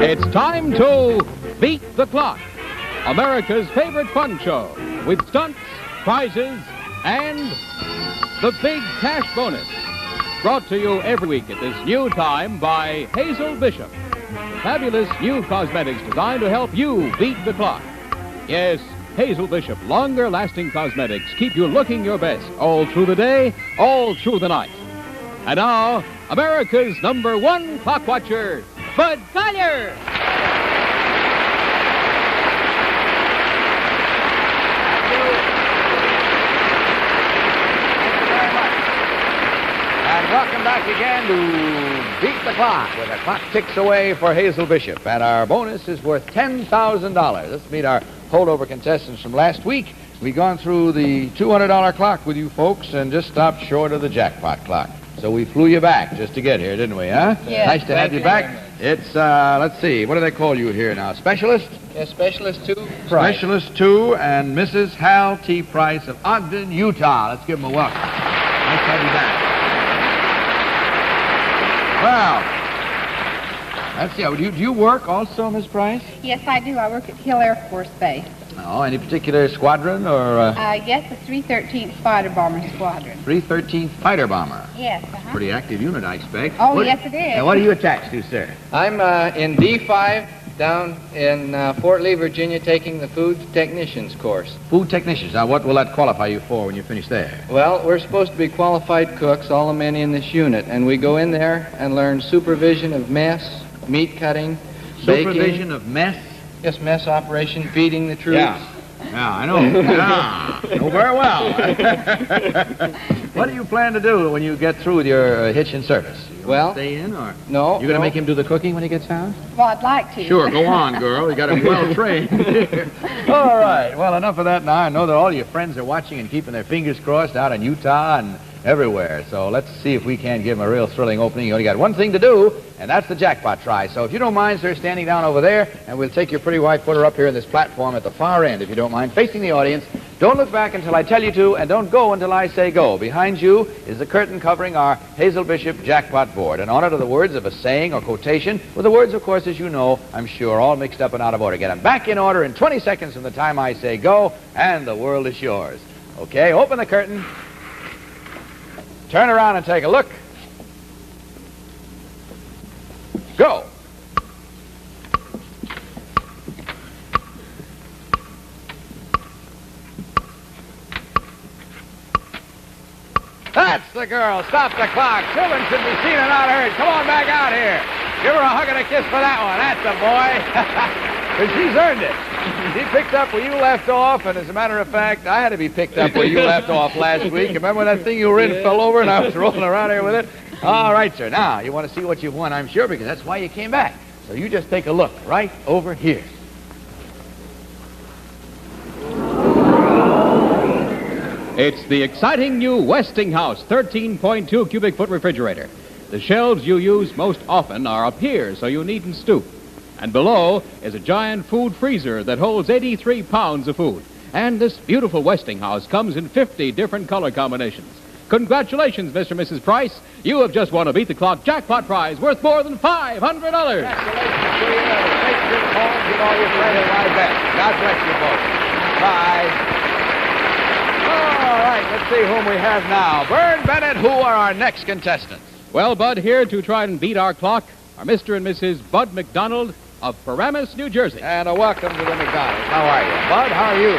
It's time to Beat the Clock, America's favorite fun show, with stunts, prizes, and the big cash bonus. Brought to you every week at this new time by Hazel Bishop. Fabulous new cosmetics designed to help you beat the clock. Yes, Hazel Bishop longer-lasting cosmetics keep you looking your best all through the day, all through the night. And now, America's #1 clock watcher, Bud Collier. Welcome back again to Beat the Clock, where the clock ticks away for Hazel Bishop. And our bonus is worth $10,000. Let's meet our holdover contestants from last week. We've gone through the $200 clock with you folks and just stopped short of the jackpot clock. So we flew you back just to get here, didn't we, huh? Yes. Nice to have you back. It's, let's see, what do they call you here now? Specialist? Yes, Specialist 2 Price. Specialist 2 and Mrs. Hal T. Price of Ogden, Utah. Let's give them a welcome. Nice to have you back. Well, let's see. Do you work also, Miss Price? Yes, I do. I work at Hill Air Force Base. Oh, any particular squadron or? Yes, the 313th Fighter Bomber Squadron. 313th Fighter Bomber. Yes, Pretty active unit, I expect. Oh, yes, it is. And what are you attached to, sir? I'm in D5 down in Fort Lee, Virginia, taking the food technicians course. Food technicians. Now, what will that qualify you for when you finish there? Well, we're supposed to be qualified cooks, all the men in this unit, and we go in there and learn supervision of mess, meat cutting, baking. Supervision of mess? Yes, mess operation, feeding the troops. Yeah, I know. Yeah, know very well. What do you plan to do when you get through with your hitch in service? Well, stay in, or no? You're going to make him do the cooking when he gets out? Well, I'd like to. Sure, go on, girl. You got him well trained. All right. Well, enough of that now. I know that all your friends are watching and keeping their fingers crossed out in Utah and everywhere. So let's see if we can give them a real thrilling opening. You only got one thing to do, and that's the jackpot try. So if you don't mind, sir, standing down over there, and we'll take your pretty white footer up here in this platform at the far end, if you don't mind, facing the audience. Don't look back until I tell you to, and don't go until I say go. Behind you is the curtain covering our Hazel Bishop jackpot board. In honor to the words of a saying or quotation, with the words, of course, as you know, I'm sure, all mixed up and out of order. Get them back in order in 20 seconds from the time I say go, and the world is yours. Okay, open the curtain. Turn around and take a look. Go. That's the girl. Stop the clock. Children should be seen and not heard. Come on back out here. Give her a hug and a kiss for that one. That's the boy. Because she's earned it. She picked up where you left off, and as a matter of fact, I had to be picked up where you left off last week. Remember when that thing you were in fell over and I was rolling around here with it? All right, sir. Now, you want to see what you've won, I'm sure, because that's why you came back. So you just take a look right over here. It's the exciting new Westinghouse 13.2 cubic foot refrigerator. The shelves you use most often are up here, so you needn't stoop. And below is a giant food freezer that holds 83 pounds of food. And this beautiful Westinghouse comes in 50 different color combinations. Congratulations, Mr. and Mrs. Price. You have just won a Beat the Clock jackpot prize worth more than $500. Congratulations to you. Take your home, give all your friends my best. God bless you both. Bye. All right, let's see whom we have now. Vern Bennett, who are our next contestants? Well, Bud, here to try and beat our clock are Mr. and Mrs. Bud McDonald of Paramus, New Jersey. And a welcome to the McDonald's. How are you? Bud, how are you?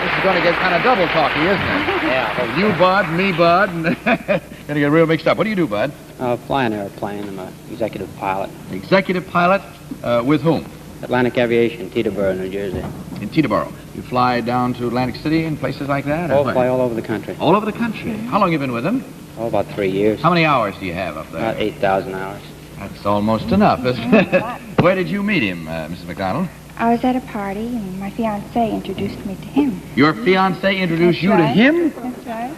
This is going to get kind of double talky, isn't it? Yeah. Oh, you, Bud, me, Bud, and going to get real mixed up. What do you do, Bud? Fly an airplane. I'm an executive pilot. Executive pilot with whom? Atlantic Aviation, Teterboro, New Jersey. In Teterboro. You fly down to Atlantic City and places like that? Oh, fly all over the country. All over the country. How long have you been with them? Oh, about 3 years. How many hours do you have up there? About 8,000 hours. That's almost enough, isn't it? Where did you meet him, Mrs. McDonald? I was at a party, and my fiancé introduced me to him. Your fiancé introduced That's you to right. him? That's right.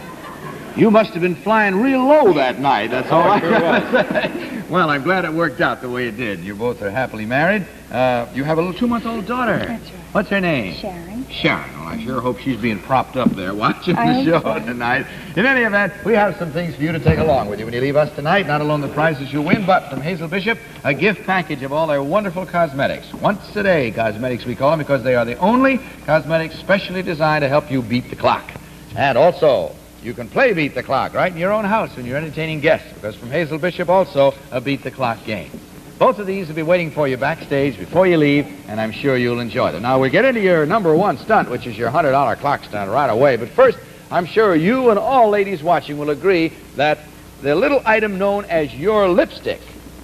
You must have been flying real low that night, that's all I gotta say. Well, I'm glad it worked out the way it did. You both are happily married. You have a little 2-month-old daughter. That's right. What's her name? Sharon. Sharon. Well, I sure hope she's being propped up there watching I the show hope so. tonight. In any event, we have some things for you to take along with you when you leave us tonight. Not alone the prizes you win, but from Hazel Bishop, a gift package of all their wonderful cosmetics. Once a day cosmetics, we call them, because they are the only cosmetics specially designed to help you beat the clock. And also, you can play Beat the Clock right in your own house when you're entertaining guests, because from Hazel Bishop also, a Beat the Clock game. Both of these will be waiting for you backstage before you leave, and I'm sure you'll enjoy them. Now, we'll get into your number one stunt, which is your $100 clock stunt, right away. But first, I'm sure you and all ladies watching will agree that the little item known as your lipstick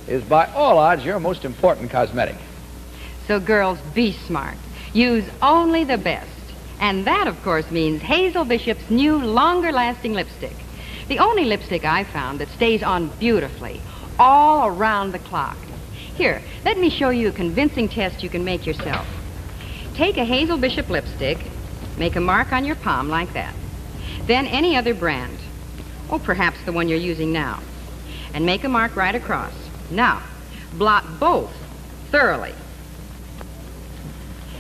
is by all odds your most important cosmetic. So girls, be smart. Use only the best. And that, of course, means Hazel Bishop's new, longer-lasting lipstick. The only lipstick I've found that stays on beautifully, all around the clock. Here, let me show you a convincing test you can make yourself. Take a Hazel Bishop lipstick, make a mark on your palm like that. Then any other brand, or perhaps the one you're using now, and make a mark right across. Now, blot both thoroughly.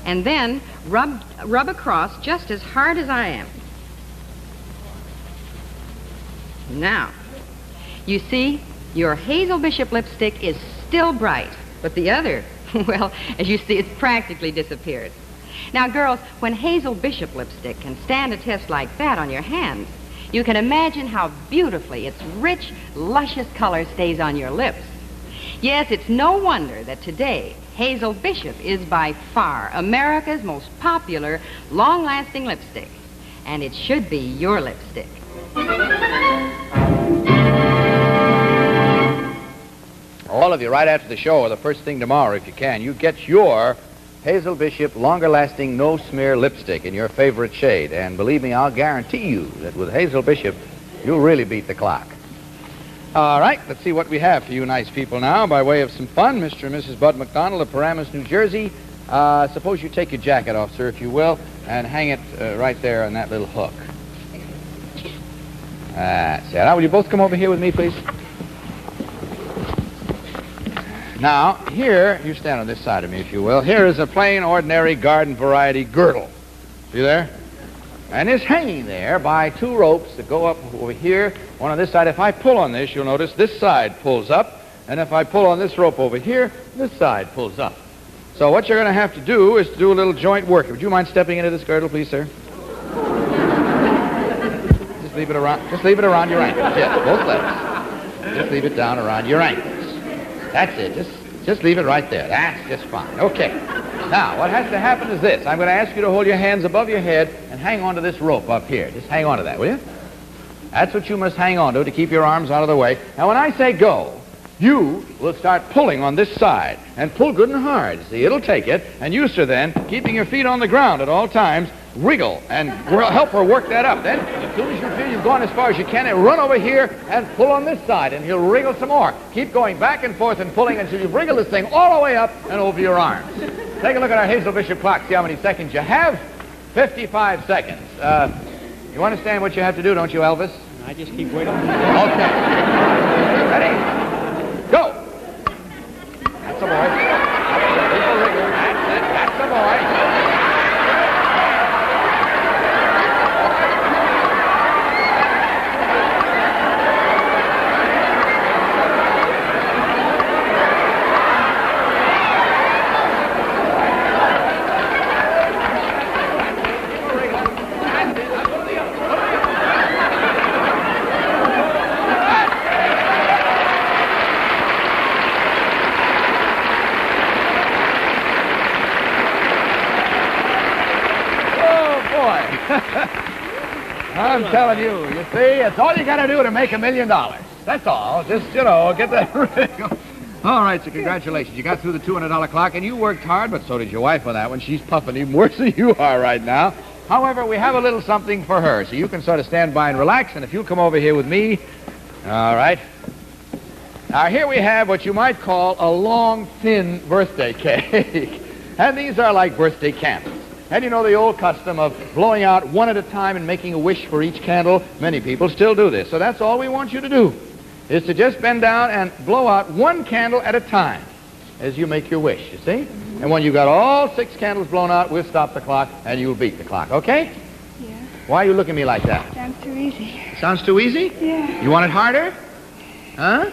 And then rub across just as hard as I am. Now, you see, your Hazel Bishop lipstick is still bright, but the other, well, as you see, it's practically disappeared. Now, girls, when Hazel Bishop lipstick can stand a test like that on your hands, you can imagine how beautifully its rich, luscious color stays on your lips. Yes, it's no wonder that today Hazel Bishop is by far America's most popular, long-lasting lipstick. And it should be your lipstick. All of you, right after the show or the first thing tomorrow, if you can, you get your Hazel Bishop longer-lasting, no-smear lipstick in your favorite shade. And believe me, I'll guarantee you that with Hazel Bishop, you'll really beat the clock. All right, let's see what we have for you nice people now by way of some fun. Mr. and Mrs. Bud McDonald of Paramus, New Jersey. Suppose you take your jacket off, sir, if you will, and hang it right there on that little hook. That's it. Now, will you both come over here with me, please? Now, here, you stand on this side of me, if you will. Here is a plain, ordinary garden variety girdle. See there? And it's hanging there by two ropes that go up over here, one on this side. If I pull on this, you'll notice this side pulls up, and if I pull on this rope over here, this side pulls up. So what you're going to have to do is to do a little joint work. Would you mind stepping into this girdle, please, sir? Just leave it around your ankles. Yes, both legs. Just leave it down around your ankles. That's it. Just leave it right there. That's just fine. Okay. Now, what has to happen is this. I'm going to ask you to hold your hands above your head and hang on to this rope up here. Just hang on to that, will you? That's what you must hang on to keep your arms out of the way. Now, when I say go, you will start pulling on this side. And pull good and hard. See, it'll take it. And you, sir, then, keeping your feet on the ground at all times, wriggle and help her work that up. Then, as soon as you feel you've gone as far as you can, run over here and pull on this side, and he'll wriggle some more. Keep going back and forth and pulling until you've wriggled this thing all the way up and over your arms. Take a look at our Hazel Bishop clock. See how many seconds you have. 55 seconds. You understand what you have to do, don't you, Elvis? I just keep waiting. Okay. Ready? Go. That's a boy. That's it. That's a boy. I'm telling you, you see, it's all you got to do to make $1 million. That's all. Just, get that wriggle. All right, so congratulations. You got through the $200 clock, and you worked hard, but so did your wife on that one. She's puffing even worse than you are right now. However, we have a little something for her, so you can sort of stand by and relax, and if you'll come over here with me. All right. Now, here we have what you might call a long, thin birthday cake. And these are like birthday candles. And you know the old custom of blowing out one at a time and making a wish for each candle? Many people still do this. So that's all we want you to do, is to just bend down and blow out one candle at a time as you make your wish, you see? And when you've got all 6 candles blown out, we'll stop the clock and you'll beat the clock, okay? Yeah. Why are you looking at me like that? Sounds too easy. Sounds too easy? Yeah. You want it harder? Huh?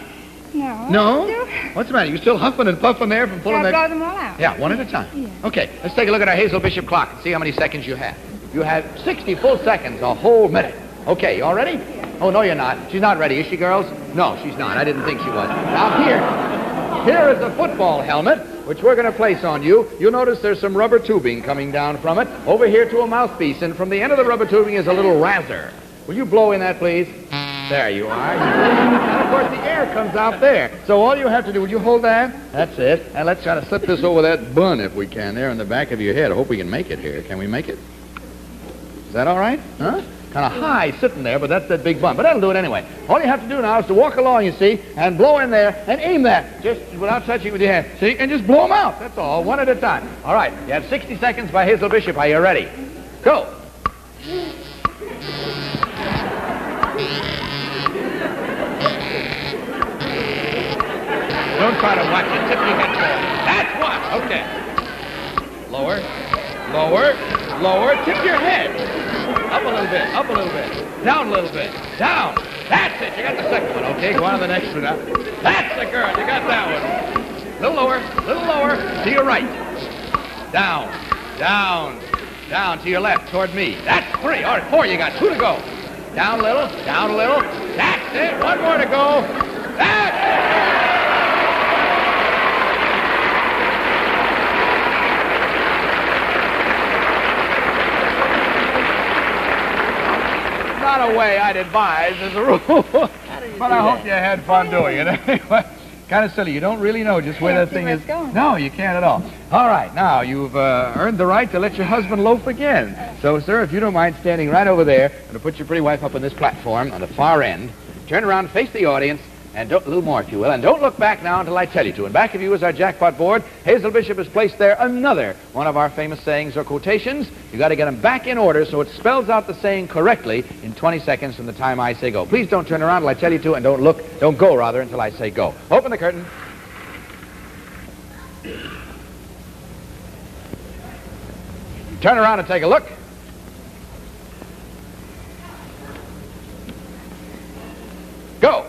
No. No? What's the matter? You still huffing and puffing there from pulling Gotta that? blow them all out. Yeah, one at a time. Yeah. Okay, let's take a look at our Hazel Bishop clock and see how many seconds you have. You have 60 full seconds, a whole minute. Okay, you all ready? Oh, no, you're not. She's not ready, is she, girls? No, she's not. I didn't think she was. Now, here is a football helmet, which we're going to place on you. You'll notice there's some rubber tubing coming down from it, over here to a mouthpiece, and from the end of the rubber tubing is a little razor. Will you blow in that, please? There you are. And, of course, the air comes out there. So all you have to do, would you hold that? That's it. And let's try to slip this over that bun, if we can, there in the back of your head. I hope we can make it here. Can we make it? Is that all right? Huh? Kind of high sitting there, but that's that big bun. But that'll do it anyway. All you have to do now is to walk along, you see, and blow in there and aim that, just without touching it with your hand. See? And just blow them out. That's all, one at a time. All right. You have 60 seconds by Hazel Bishop. Are you ready? Go. Don't try to watch it. Tip your head forward. That's one. Okay. Lower. Lower. Lower. Tip your head. Up a little bit. Up a little bit. Down a little bit. Down. That's it. You got the second one. Okay, go on to the next one now. That's the girl. You got that one. Little lower. Little lower. To your right. Down. Down. Down to your left. Toward me. That's 3. All right, 4. You got 2 to go. Down a little. Down a little. That's it. 1 more to go. That's it. Not a way I'd advise as a rule, but I hope you had fun doing it. Anyway, kind of silly. You don't really know just where that thing is. No, you can't at all. All right, now you've earned the right to let your husband loaf again. So, sir, if you don't mind standing right over there, I'm going to put your pretty wife up on this platform on the far end. Turn around, face the audience, and a little more, if you will, and don't look back now until I tell you to. And back of you is our jackpot board. Hazel Bishop has placed there another one of our famous sayings or quotations. You got to get them back in order so it spells out the saying correctly in 20 seconds from the time I say go. Please don't turn around until I tell you to, and don't go until I say go. Open the curtain. Turn around and take a look. Go.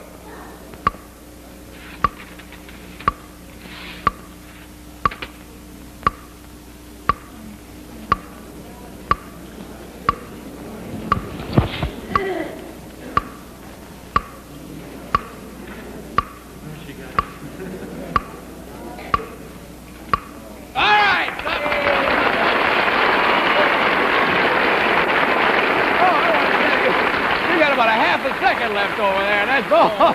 Left over there, and that's all.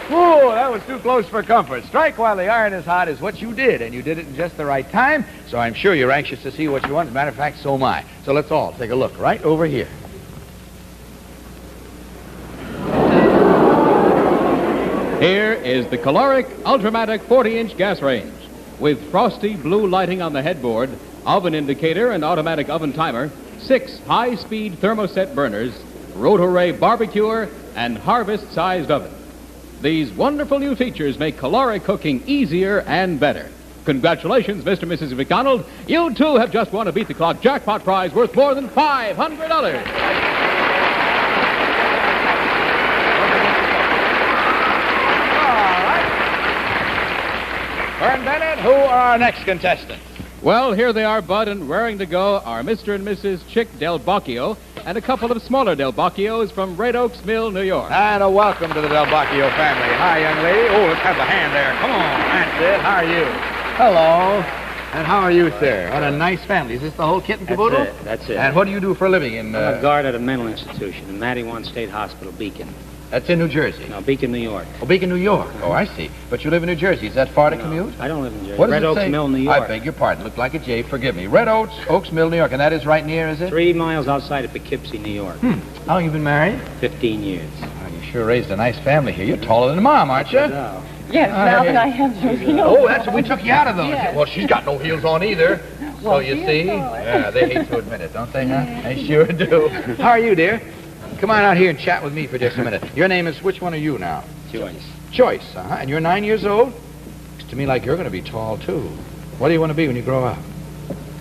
Whoa, that was too close for comfort. Strike while the iron is hot is what you did, and you did it in just the right time, so I'm sure you're anxious to see what you want. As a matter of fact, so am I. So let's all take a look right over here. Here is the caloric Ultramatic 40-inch gas range with frosty blue lighting on the headboard, oven indicator and automatic oven timer, 6 high-speed thermoset burners, Rotorray barbecuer, and harvest-sized oven. These wonderful new features make caloric cooking easier and better. Congratulations, Mr. and Mrs. McDonald. You, too, have just won a Beat the Clock jackpot prize worth more than $500. Vern Bennett, who are our next contestants? Well, here they are, Bud, and raring to go are Mr. and Mrs. Chick Del Bacchio and a couple of smaller Del Bacchios from Red Oaks Mill, New York. And a welcome to the Del Bacchio family. Hi, young lady. Oh, let's have the hand there. Come on. That's it. How are you? Hello. And how are you, sir? What a nice family. Is this the whole kit and caboodle? That's it. And what do you do for a living in... I'm a guard at a mental institution, in Matty One State Hospital, Beacon. That's in New Jersey? No, Beacon, New York. Oh, Beacon, New York. Oh, I see. But you live in New Jersey. Is that far to commute? I don't live in Jersey. What does Red it Oaks say? Mill, New York. I beg your pardon. Looked like a J. Forgive me. Red Oaks Mill, New York. And that is right near, is it? 3 miles outside of Poughkeepsie, New York. How long you been married? 15 years. Oh, you sure raised a nice family here. You're taller than Mom, aren't you? No. Yes, now that I have those heels. Oh, that's what we took you out of those. Yes. Well, she's got no heels on either. So you see? Yeah, they hate to admit it, don't they, huh? They sure do. How are you, dear? Come on out here and chat with me for just a minute. Your name is, which one are you now? Joyce. Joyce, and you're 9 years old? Looks to me like you're going to be tall, too. What do you want to be when you grow up?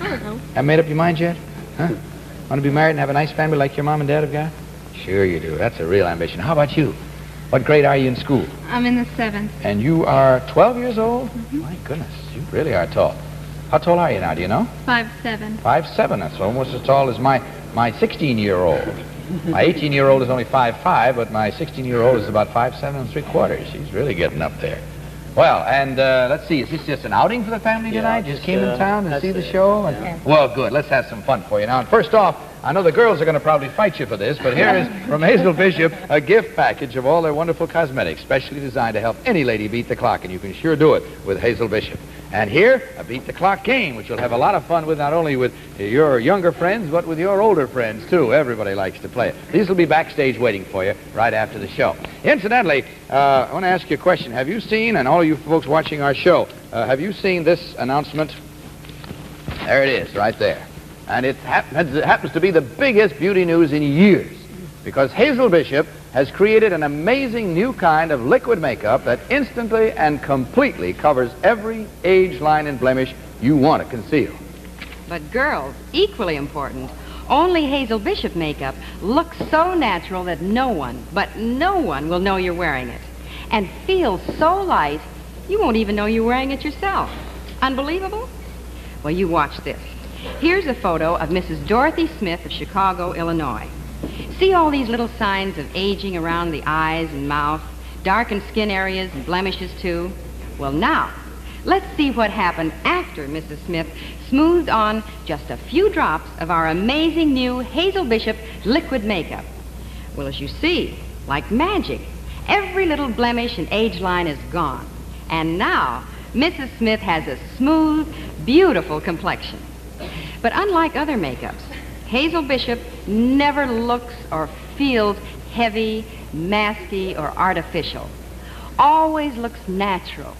I don't know. Haven't made up your mind yet? Huh? Want to be married and have a nice family like your mom and dad have got? Sure you do. That's a real ambition. How about you? What grade are you in school? I'm in the 7th. And you are 12 years old? My goodness, you really are tall. How tall are you now, do you know? 5'7". 5'7". That's almost as tall as my 16-year-old. My 18-year-old is only 5'5", but my 16-year-old is about 5'7" ¾ She's really getting up there. Well, and let's see, is this just an outing for the family tonight? Just came in town to see the show? Yeah. Well, good. Let's have some fun for you. Now, and first off, I know the girls are going to probably fight you for this, but here is from Hazel Bishop a gift package of all their wonderful cosmetics, specially designed to help any lady beat the clock, and you can sure do it with Hazel Bishop. And here, a Beat the Clock game, which you'll have a lot of fun with, not only with your younger friends, but with your older friends, too. Everybody likes to play it. These will be backstage waiting for you right after the show. Incidentally, I want to ask you a question. Have you seen, and all of you folks watching our show, have you seen this announcement? There it is, right there. And it happens to be the biggest beauty news in years, because Hazel Bishop has created an amazing new kind of liquid makeup that instantly and completely covers every age line and blemish you want to conceal. But girls, equally important, only Hazel Bishop makeup looks so natural that no one will know you're wearing it. And feels so light, you won't even know you're wearing it yourself. Unbelievable? Well, you watch this. Here's a photo of Mrs. Dorothy Smith of Chicago, Illinois. See all these little signs of aging around the eyes and mouth, darkened skin areas and blemishes, too? Well, now, let's see what happened after Mrs. Smith smoothed on just a few drops of our amazing new Hazel Bishop liquid makeup. Well, as you see, like magic, every little blemish and age line is gone. And now, Mrs. Smith has a smooth, beautiful complexion. But unlike other makeups, Hazel Bishop never looks or feels heavy, masky, or artificial. Always looks natural.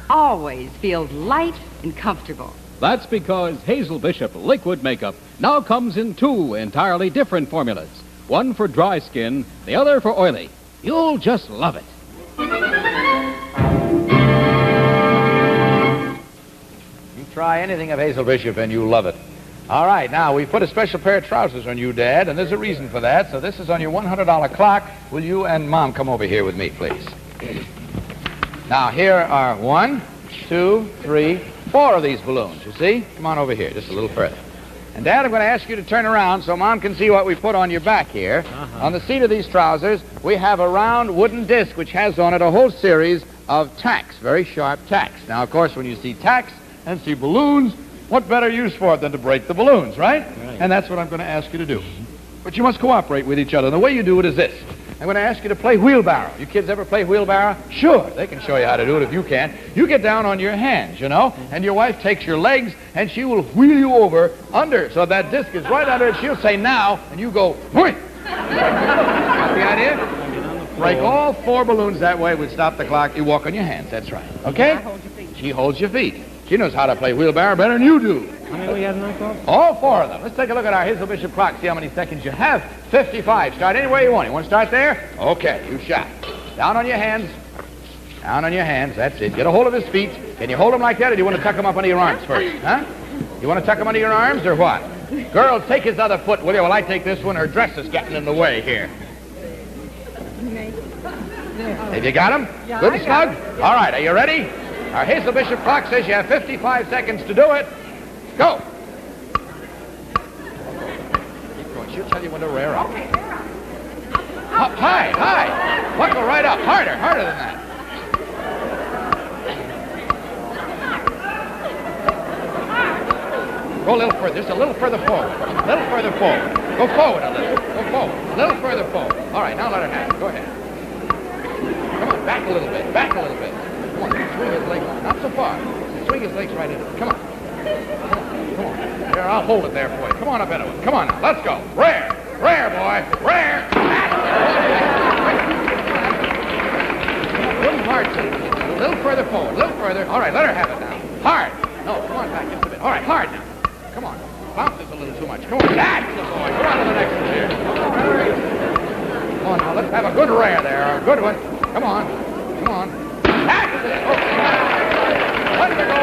Always feels light and comfortable. That's because Hazel Bishop liquid makeup now comes in 2 entirely different formulas. One for dry skin, the other for oily. You'll just love it. You try anything of Hazel Bishop and you love it. All right, now, we put a special pair of trousers on you, Dad, and there's a reason for that. So this is on your $100 clock. Will you and Mom come over here with me, please? Now, here are 1, 2, 3, 4 of these balloons, you see? Come on over here, just a little further. And, Dad, I'm going to ask you to turn around so Mom can see what we put on your back here. On the seat of these trousers, we have a round wooden disc which has on it a whole series of tacks, very sharp tacks. Now, of course, when you see tacks and see balloons, what better use for it than to break the balloons, right? And that's what I'm going to ask you to do. But you must cooperate with each other. And the way you do it is this. I'm going to ask you to play wheelbarrow. You kids ever play wheelbarrow? Sure, they can show you how to do it if you can't. You get down on your hands, you know, and your wife takes your legs, and she will wheel you over under, so that disc is right under it. She'll say, now, and you go, whoosh. Got the idea? Break all 4 balloons that way. We'd stop the clock. You walk on your hands. That's right. Okay? She holds your feet. She knows how to play wheelbarrow better than you do. How many we have now, All 4 of them. Let's take a look at our Hazel Bishop clock, see how many seconds you have. 55. Start anywhere you want. You want to start there? Okay, you shot. Down on your hands. Down on your hands. That's it. Get a hold of his feet. Can you hold them like that, or do you want to tuck them up under your arms first? Huh? You want to tuck them under your arms, or what? Girls, take his other foot, will you? Well, I take this one. Her dress is getting in the way here. Have you got him? Yeah, good and snug? All right, are you ready? Our Hazel Bishop clock says you have 55 seconds to do it. Go. Keep going. She'll tell you when to rear up. High, high. Buckle right up. Harder, harder than that. Go a little further. Just a little further forward. A little further forward. Go forward a little. Go forward. A little further forward. All right, now let her have it. Go ahead. Come on, back a little bit. Back a little bit. Come on, swing his legs. Not so far. Swing his legs right in. Come on. Come on. Here, I'll hold it there for you. Come on up into it. Come on now. Let's go. Rare. Rare, boy. Rare. Wooden hard. A little further forward. A little further. All right, let her have it now. Hard. No, come on back just a bit. All right, hard now. Come on. Bounce this a little too much. Come on. That's the boy. Come on to the next one here. Come on now. Let's have a good rear there. A good one. Come on. Come on. That's it. Okay. Let her go.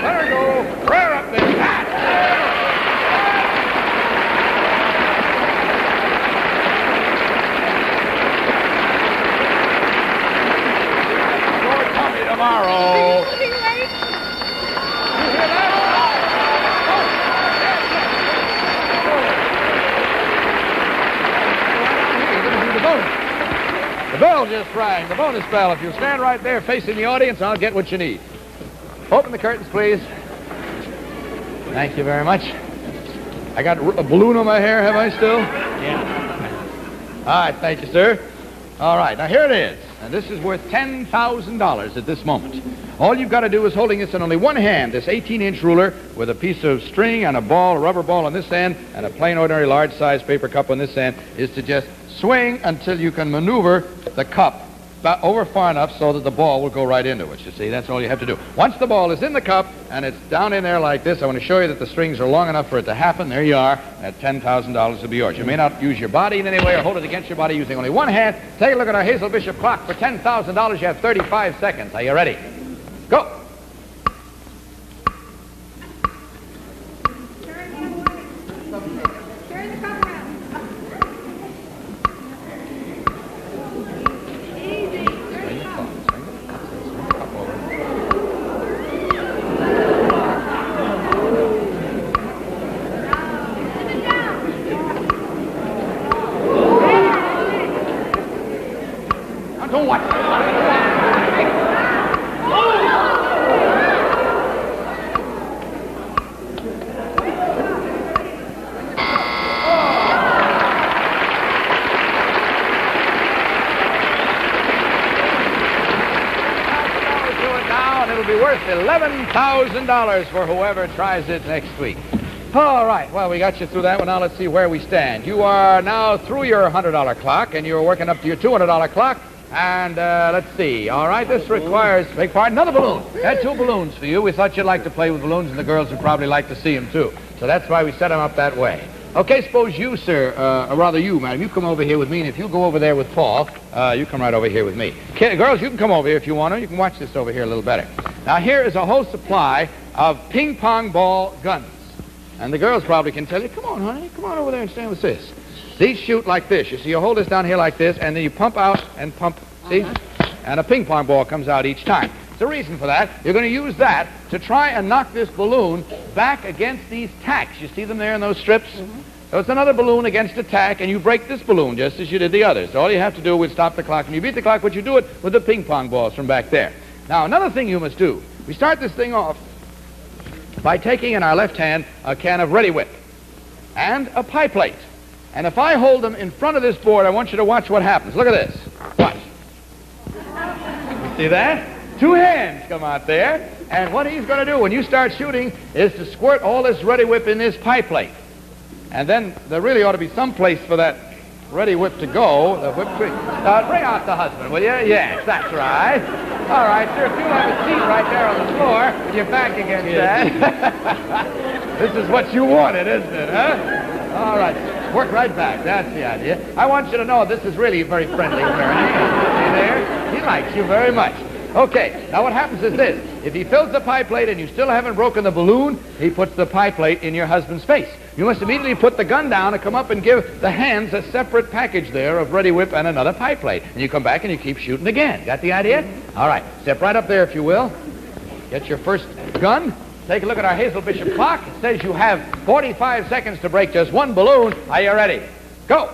Let her go. Rear up there. That's tomorrow. You hear that? The bell just rang. The bonus bell. If you'll stand right there facing the audience, I'll get what you need. Open the curtains, please. Thank you very much. I got a balloon on my hair, have I still? Yeah. All right, thank you, sir. All right, now here it is. And this is worth $10,000 at this moment. All you've got to do is holding this in only one hand, this 18-inch ruler with a piece of string and a ball, a rubber ball on this end, and a plain ordinary large-sized paper cup on this end, is to just swing until you can maneuver the cup over far enough so that the ball will go right into it. You see, that's all you have to do. Once the ball is in the cup and it's down in there like this, I want to show you that the strings are long enough for it to happen. There you are. That $10,000 will be yours. You may not use your body in any way or hold it against your body using only one hand. Take a look at our Hazel Bishop clock. For $10,000, you have 35 seconds. Are you ready? Go. Don't watch it. It'll be worth $11,000 for whoever tries it next week. All right, well, we got you through that one. Now let's see where we stand. You are now through your $100 clock, and you're working up to your $200 clock. And let's see. All right, this requires, beg pardon, another balloon. Had two balloons for you. We thought you'd like to play with balloons, and the girls would probably like to see them, too. So that's why we set them up that way. Okay, suppose you, sir, or rather you, madam, you come over here with me, and if you go over there with Paul, you come right over here with me. Girls, you can come over here if you want to. You can watch this over here a little better. Now, here is a whole supply of ping-pong ball guns. And the girls probably can tell you, come on, honey, come on over there and stand with this. These shoot like this. You see, you hold this down here like this, and then you pump out and pump, see? And a ping-pong ball comes out each time. There's a reason for that. You're going to use that to try and knock this balloon back against these tacks. You see them there in those strips? So it's another balloon against a tack, and you break this balloon just as you did the others. So all you have to do is stop the clock. When you beat the clock, but you do it with the ping-pong balls from back there. Now, another thing you must do. We start this thing off by taking in our left hand a can of Ready Whip and a pie plate. And if I hold them in front of this board, I want you to watch what happens. Look at this. Watch. You see that? Two hands come out there. And what he's going to do when you start shooting is to squirt all this Ready Whip in this pie plate. And then there really ought to be some place for that Ready Whip to go. The whipped cream. Bring out the husband, will you? Yes, that's right. All right, sir, if you have a seat right there on the floor with your back against that. This is what you wanted, isn't it, huh? All right. Work right back. That's the idea. I want you to know this is really very friendly, Bernie. See there? He likes you very much. Okay, now what happens is this. If he fills the pie plate and you still haven't broken the balloon, he puts the pie plate in your husband's face. You must immediately put the gun down and come up and give the hands a separate package there of Ready Whip and another pie plate. And you come back and you keep shooting again. Got the idea? All right, step right up there if you will. Get your first gun. Take a look at our Hazel Bishop clock. It says you have 45 seconds to break just one balloon. Are you ready? Go!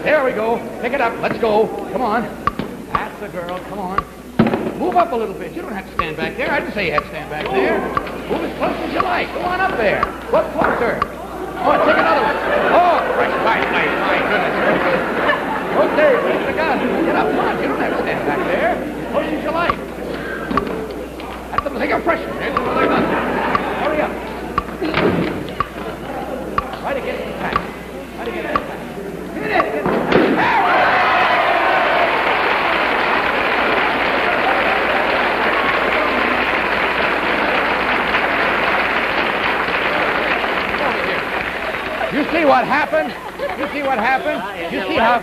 There we go. Pick it up. Let's go. Come on. That's the girl. Come on. Move up a little bit. You don't have to stand back there. I didn't say you had to stand back there. Move as close as you like. Come on up there. Look closer. Oh, take another one. Oh, fresh pipe. Nice. My goodness. Okay, take the gun. Get up front. You don't have to stand back there. As close as you like. see what happened? You see what happened? You see how...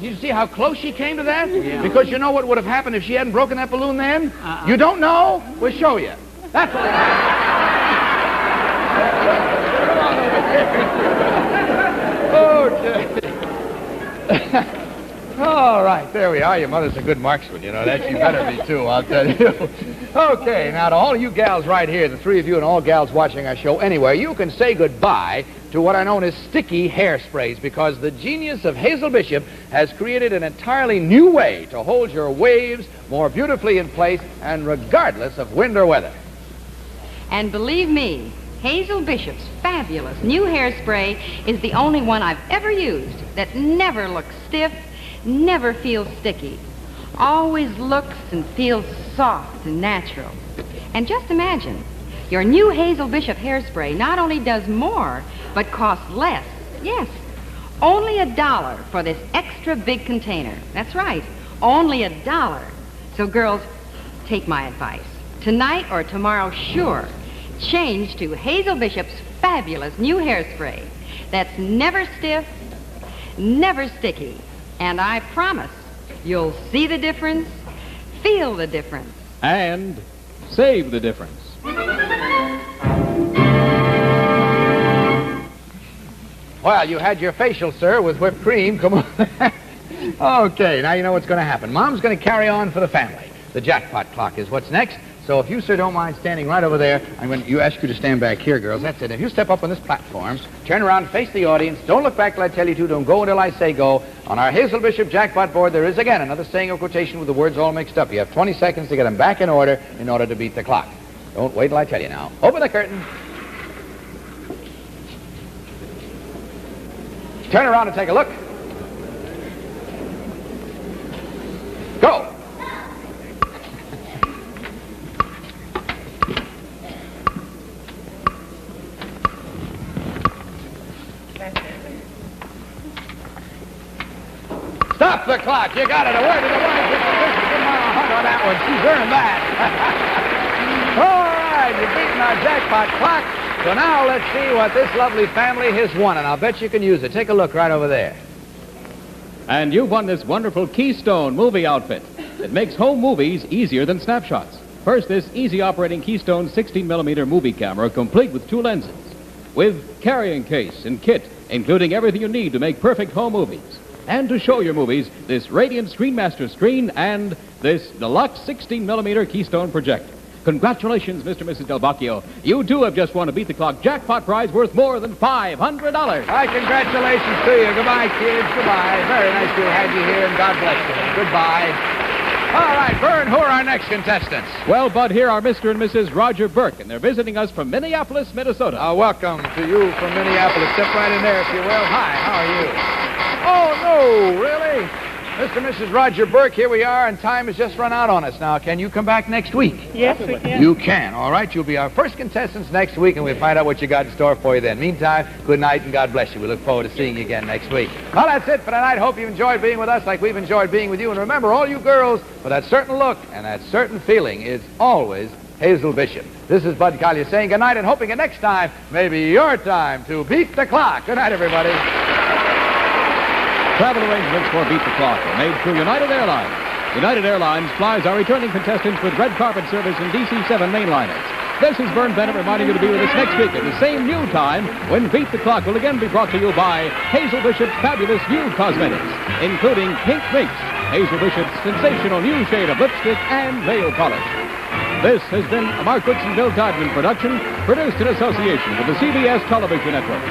You see how close she came to that? Yeah. Because you know what would have happened if she hadn't broken that balloon then? You don't know? We'll show you. That's what happened. Okay. All right, there we are. Your mother's a good marksman, you know that. She better be, too, I'll tell you. Okay, now to all you gals right here, the three of you and all gals watching our show anywhere, you can say goodbye to what are known as sticky hairsprays, because the genius of Hazel Bishop has created an entirely new way to hold your waves more beautifully in place and regardless of wind or weather. And believe me, Hazel Bishop's fabulous new hairspray is the only one I've ever used that never looks stiff, never feels sticky, always looks and feels soft and natural. And just imagine, your new Hazel Bishop hairspray not only does more, but costs less. Yes, only $1 for this extra big container. That's right, only $1. So girls, take my advice. Tonight or tomorrow, sure, change to Hazel Bishop's fabulous new hairspray that's never stiff, never sticky. And I promise you'll see the difference, feel the difference, and save the difference. Well, you had your facial, sir, with whipped cream. Come on. Okay, now you know what's going to happen. Mom's going to carry on for the family. The jackpot clock is what's next. So if you, sir, don't mind standing right over there, I'm going to ask you to stand back here, girls. That's it. If you step up on this platform, turn around, face the audience. Don't look back till I tell you to. Don't go until I say go. On our Hazel Bishop jackpot board, there is, again, another saying or quotation with the words all mixed up. You have 20 seconds to get them back in order to beat the clock. Don't wait till I tell you now. Open the curtain. Turn around and take a look. Go. Stop the clock. You got it. A word to the wise. Give him a hunt on that one. She's earned that. All right. You've beaten our jackpot clock. So now let's see what this lovely family has won, and I'll bet you can use it. Take a look right over there. And you've won this wonderful Keystone movie outfit. It makes home movies easier than snapshots. First, this easy-operating Keystone 16mm movie camera, complete with 2 lenses, with carrying case and kit, including everything you need to make perfect home movies. And to show your movies, this Radiant Screenmaster screen and this deluxe 16mm Keystone projector. Congratulations, Mr. and Mrs. Del Bacchio. You, too, have just won a Beat the Clock jackpot prize worth more than $500. Hi, congratulations to you. Goodbye, kids. Goodbye. Very nice to have you here, and God bless you. Goodbye. All right, Vern, who are our next contestants? Well, Bud, here are Mr. and Mrs. Roger Burke, and they're visiting us from Minneapolis, Minnesota. Welcome to you from Minneapolis. Step right in there, if you will. Hi, how are you? Oh, no, really? Mr. and Mrs. Roger Burke, here we are, and time has just run out on us now. Can you come back next week? Yes, we can. You can, all right. You'll be our first contestants next week, and we'll find out what you got in store for you then. Meantime, good night, and God bless you. We look forward to seeing you again next week. Well, that's it for tonight. Hope you enjoyed being with us like we've enjoyed being with you. And remember, all you girls, with that certain look and that certain feeling is always Hazel Bishop. This is Bud Collier saying good night and hoping that next time may be your time to beat the clock. Good night, everybody. Travel arrangements for Beat the Clock are made through United Airlines. United Airlines flies our returning contestants with red carpet service in DC-7 mainliners. This is Vern Bennett reminding you to be with us next week at the same new time when Beat the Clock will again be brought to you by Hazel Bishop's fabulous new cosmetics, including Pink Minx, Hazel Bishop's sensational new shade of lipstick, and nail polish. This has been a Mark Goodson, Bill Todman production, produced in association with the CBS Television Network.